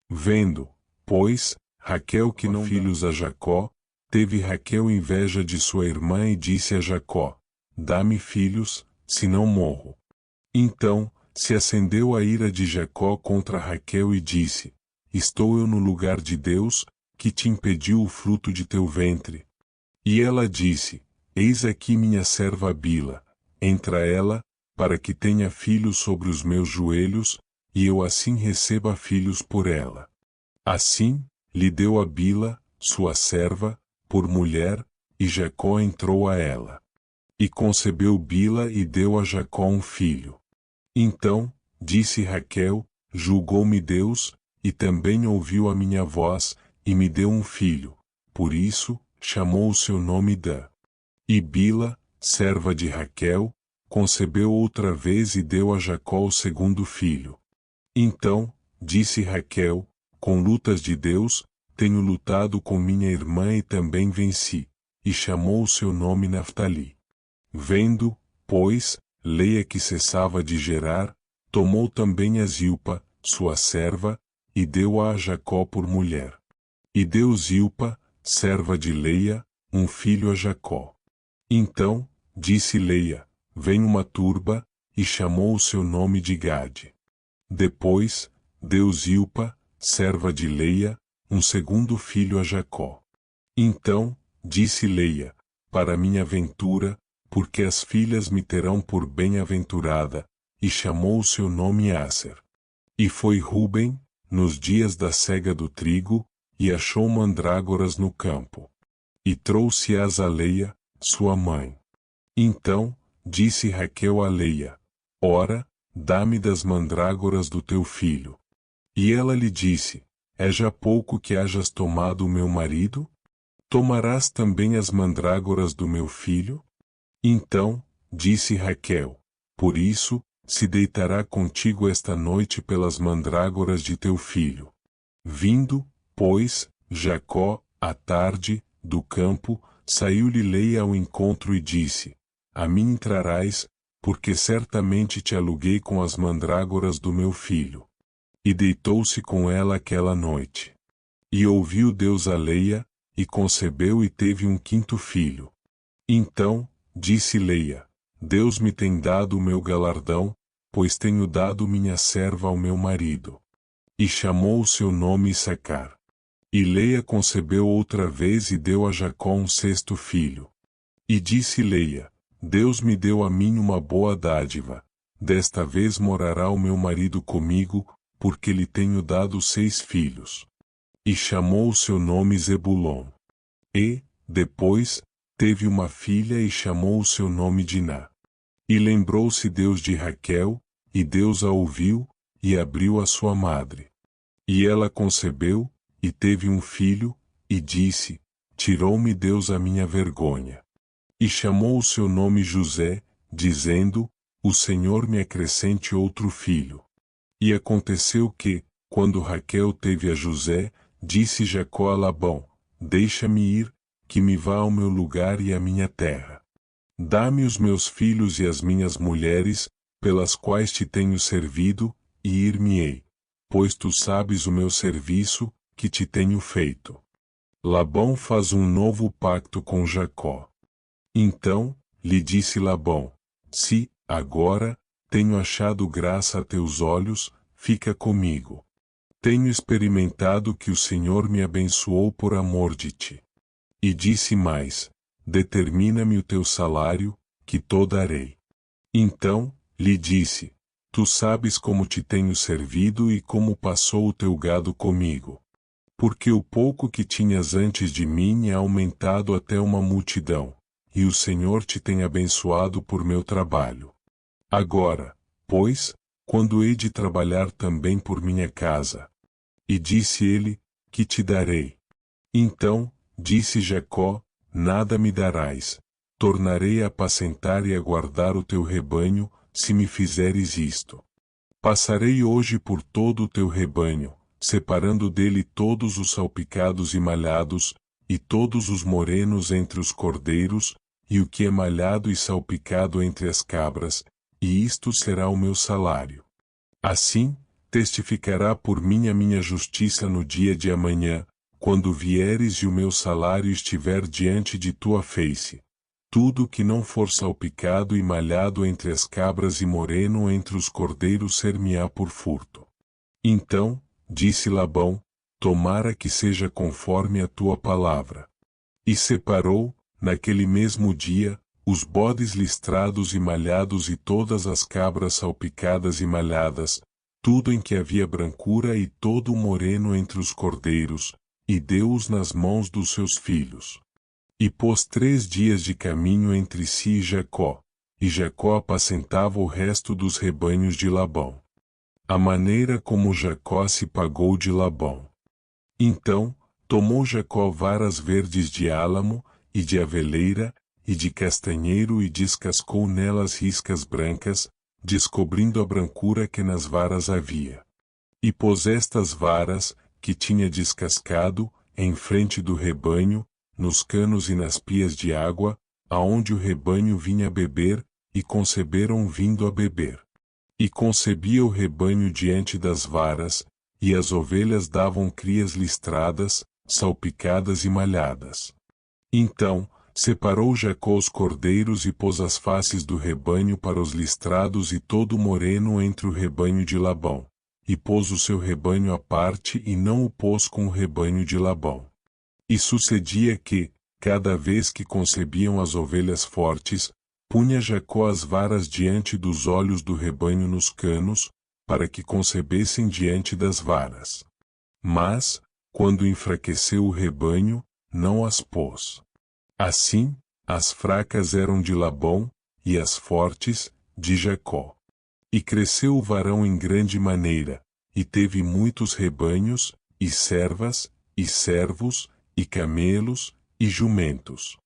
Vendo, pois, Raquel que não filhos a Jacó, teve Raquel inveja de sua irmã e disse a Jacó: Dá-me filhos, senão morro. Então, se acendeu a ira de Jacó contra Raquel e disse: Estou eu no lugar de Deus, que te impediu o fruto de teu ventre? E ela disse: Eis aqui minha serva Bila, entra ela, para que tenha filhos sobre os meus joelhos, e eu assim receba filhos por ela. Assim, lhe deu a Bila, sua serva, por mulher, e Jacó entrou a ela. E concebeu Bila e deu a Jacó um filho. Então, disse Raquel, julgou-me Deus, e também ouviu a minha voz, e me deu um filho. Por isso, chamou o seu nome Dan. E Bila, serva de Raquel, concebeu outra vez e deu a Jacó o segundo filho. Então, disse Raquel, com lutas de Deus, tenho lutado com minha irmã e também venci, e chamou o seu nome Naftali. Vendo, pois, Leia que cessava de gerar, tomou também a Zilpa, sua serva, e deu-a a Jacó por mulher. E deu Zilpa, serva de Leia, um filho a Jacó. Então, disse Leia, vem uma turba, e chamou o seu nome de Gade. Depois, deu Zilpa, serva de Leia, um segundo filho a Jacó. Então, disse Leia, para minha ventura, porque as filhas me terão por bem-aventurada, e chamou o seu nome Aser. E foi Ruben, nos dias da cega do trigo, e achou mandrágoras no campo. E trouxe-as a Leia, sua mãe. Então, disse Raquel a Leia, ora, dá-me das mandrágoras do teu filho. E ela lhe disse, é já pouco que hajas tomado o meu marido? Tomarás também as mandrágoras do meu filho? Então, disse Raquel, por isso, se deitará contigo esta noite pelas mandrágoras de teu filho. Vindo, pois, Jacó, à tarde, do campo, saiu-lhe Leia ao encontro e disse, a mim entrarás, porque certamente te aluguei com as mandrágoras do meu filho. E deitou-se com ela aquela noite. E ouviu Deus a Leia, e concebeu e teve um quinto filho. Então, disse Leia, Deus me tem dado o meu galardão, pois tenho dado minha serva ao meu marido. E chamou o seu nome Issacar. E Leia concebeu outra vez e deu a Jacó um sexto filho. E disse Leia, Deus me deu a mim uma boa dádiva, desta vez morará o meu marido comigo, porque lhe tenho dado 6 filhos. E chamou o seu nome Zebulon. E, depois, teve uma filha e chamou o seu nome Diná. E lembrou-se Deus de Raquel, e Deus a ouviu, e abriu a sua madre. E ela concebeu, e teve um filho, e disse, tirou-me Deus a minha vergonha. E chamou o seu nome José, dizendo, o Senhor me acrescente outro filho. E aconteceu que, quando Raquel teve a José, disse Jacó a Labão, deixa-me ir, que me vá ao meu lugar e à minha terra. Dá-me os meus filhos e as minhas mulheres, pelas quais te tenho servido, e ir-me-ei, pois tu sabes o meu serviço, que te tenho feito. Labão faz um novo pacto com Jacó. Então, lhe disse Labão, se, agora, tenho achado graça a teus olhos, fica comigo. Tenho experimentado que o Senhor me abençoou por amor de ti. E disse mais, determina-me o teu salário, que to darei. Então, lhe disse, tu sabes como te tenho servido e como passou o teu gado comigo. Porque o pouco que tinhas antes de mim é aumentado até uma multidão, e o Senhor te tem abençoado por meu trabalho. Agora, pois, quando hei de trabalhar também por minha casa? E disse ele, que te darei. Então, disse Jacó, nada me darás, tornarei a apacentar e a guardar o teu rebanho, se me fizeres isto. Passarei hoje por todo o teu rebanho, separando dele todos os salpicados e malhados, e todos os morenos entre os cordeiros, e o que é malhado e salpicado entre as cabras, e isto será o meu salário. Assim, testificará por mim a minha justiça no dia de amanhã, quando vieres e o meu salário estiver diante de tua face. Tudo que não for salpicado e malhado entre as cabras e moreno entre os cordeiros ser-me-á por furto. Então, disse Labão, tomara que seja conforme a tua palavra. E separou, naquele mesmo dia, os bodes listrados e malhados e todas as cabras salpicadas e malhadas, tudo em que havia brancura e todo o moreno entre os cordeiros, e deu-os nas mãos dos seus filhos. E pôs 3 dias de caminho entre si e Jacó apacentava o resto dos rebanhos de Labão. A maneira como Jacó se pagou de Labão. Então, tomou Jacó varas verdes de álamo, e de aveleira, e de castanheiro e descascou nelas riscas brancas, descobrindo a brancura que nas varas havia. E pôs estas varas, que tinha descascado, em frente do rebanho, nos canos e nas pias de água, aonde o rebanho vinha beber, e conceberam vindo a beber. E concebia o rebanho diante das varas, e as ovelhas davam crias listradas, salpicadas e malhadas. Então, separou Jacó os cordeiros e pôs as faces do rebanho para os listrados e todo o moreno entre o rebanho de Labão, e pôs o seu rebanho à parte e não o pôs com o rebanho de Labão. E sucedia que, cada vez que concebiam as ovelhas fortes, punha Jacó as varas diante dos olhos do rebanho nos canos, para que concebessem diante das varas. Mas, quando enfraqueceu o rebanho, não as pôs. Assim, as fracas eram de Labão, e as fortes, de Jacó. E cresceu o varão em grande maneira, e teve muitos rebanhos, e servas, e servos, e camelos, e jumentos.